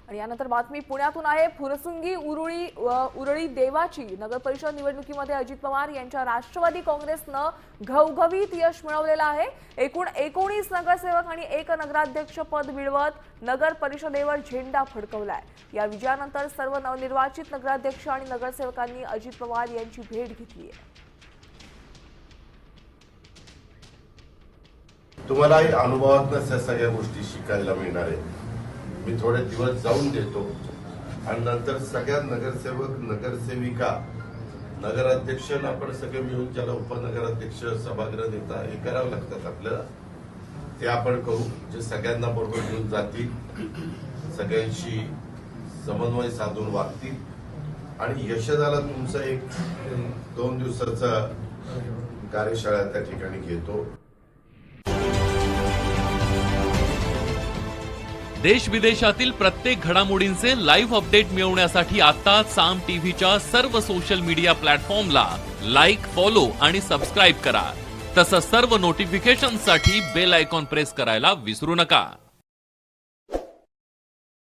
आणि यानंतर बातमी पुण्यातून आहे। फुरसुंगी उरळी देवाची नगर परिषद निवडणुकीमध्ये अजित पवार यांच्या राष्ट्रवादी काँग्रेसनं घवघवीत यश मिळवलेलं आहे। एकूण 19 नगरसेवक आणि 1 नगराध्यक्ष पद मिळवत नगर परिषदेवर झेंडा फडकवलाय। या विजयानंतर सर्व नवनिर्वाचित नगराध्यक्ष आणि नगरसेवकांनी अजित पवार यांची भेट घेतली आहे। तुम्हाला अनुभवातून सगळ्या गोष्टी शिकायला मिळणार आहेत। मी थोडे दिवस जाऊन देतो आणि नंतर सगळ्या नगरसेवक नगरसेविका नगराध्यक्ष आपण सगळे मिळून ज्याला उपनगराध्यक्ष सभागृह नेता हे करावं लागतात आपल्याला, ते आपण करू जे सगळ्यांना बरोबर घेऊन जातील, सगळ्यांशी समन्वय साधून वागतील आणि यशदाला तुमचा 1-2 दिवसाचा कार्यशाळा त्या ठिकाणी घेतो। देश विदेशातील प्रत्येक घडामोडींचे लाईव्ह अपडेट मिळवण्यासाठी आता साम टीव्हीच्या सर्व सोशल मीडिया प्लॅटफॉर्मला लाईक, फॉलो आणि सबस्क्राईब करा। तसंच सर्व नोटिफिकेशनसाठी बेल आयकॉन प्रेस करायला विसरू नका।